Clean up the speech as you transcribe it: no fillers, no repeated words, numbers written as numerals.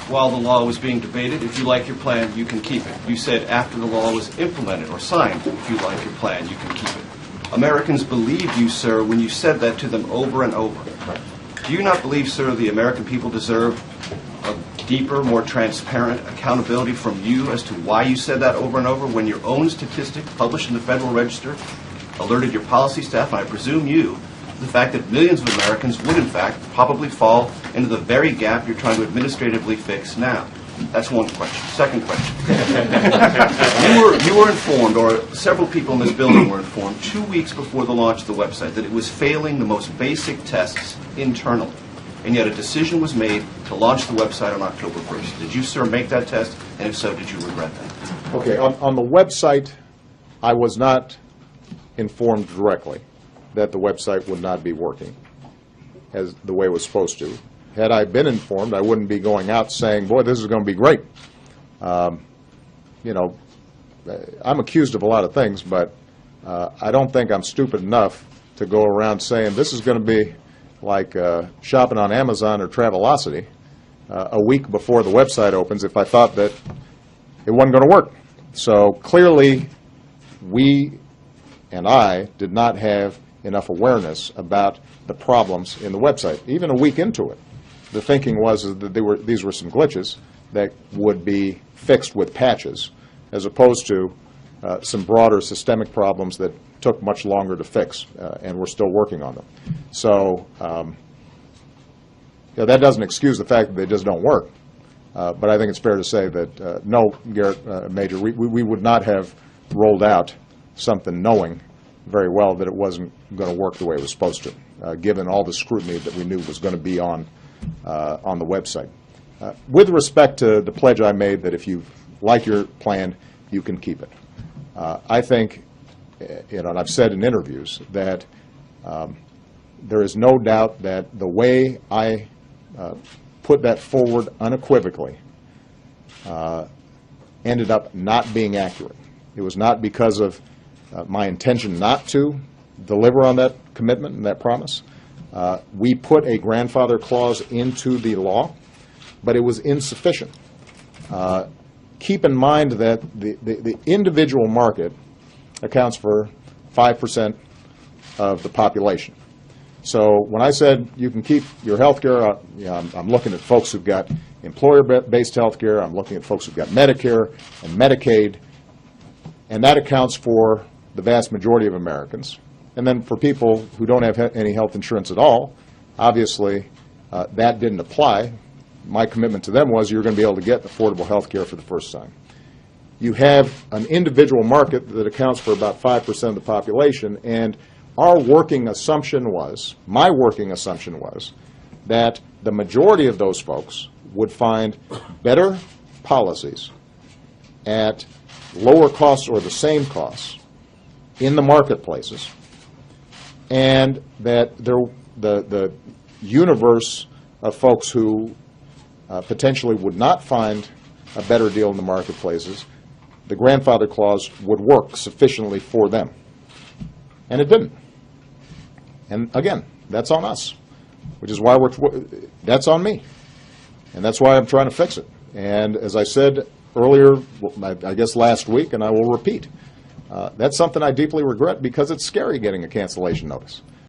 while the law was being debated, if you like your plan, you can keep it. You said after the law was implemented or signed, if you like your plan, you can keep it. Americans believed you, sir, when you said that to them over and over. Do you not believe, sir, the American people deserve a deeper, more transparent accountability from you as to why you said that over and over when your own statistic published in the Federal Register alerted your policy staff, and I presume you, the fact that millions of Americans would, in fact, probably fall into the very gap you're trying to administratively fix now? That's one question. Second question. you were informed, or several people in this building were informed, 2 weeks before the launch of the website that it was failing the most basic tests internally. And yet a decision was made to launch the website on October 1st. Did you, sir, make that test? And if so, did you regret that? Okay, on the website, I was not informed directly that the website would not be working as the way it was supposed to. Had I been informed, I wouldn't be going out saying, boy, this is going to be great. You know, I'm accused of a lot of things, but I don't think I'm stupid enough to go around saying this is going to be like shopping on Amazon or Travelocity a week before the website opens if I thought that it wasn't going to work. So clearly, we and I did not have enough awareness about the problems in the website, even a week into it. The thinking was that these were some glitches that would be fixed with patches, as opposed to some broader systemic problems that took much longer to fix, and we're still working on them. So that doesn't excuse the fact that they just don't work, but I think it's fair to say that no, Garrett Major, we would not have rolled out something knowing very well that it wasn't going to work the way it was supposed to, given all the scrutiny that we knew was going to be on the website. With respect to the pledge I made that if you like your plan, you can keep it. I think, and I've said in interviews, that there is no doubt that the way I put that forward unequivocally ended up not being accurate. It was not because of my intention not to deliver on that commitment and that promise. We put a grandfather clause into the law, but it was insufficient. Keep in mind that the individual market accounts for 5% of the population. So when I said you can keep your health care, I'm looking at folks who've got employer-based health care, I'm looking at folks who've got Medicare and Medicaid, and that accounts for the vast majority of Americans. And then for people who don't have any health insurance at all, obviously that didn't apply. My commitment to them was you're going to be able to get affordable health care for the first time. You have an individual market that accounts for about 5% of the population, and our working assumption was, my working assumption was, that the majority of those folks would find better policies at lower costs or the same costs in the marketplaces, and that the universe of folks who potentially would not find a better deal in the marketplaces, the grandfather clause would work sufficiently for them. And it didn't. And again, that's on us, which is why that's on me. And that's why I'm trying to fix it. And as I said earlier, I guess last week, and I will repeat, that's something I deeply regret because it's scary getting a cancellation notice.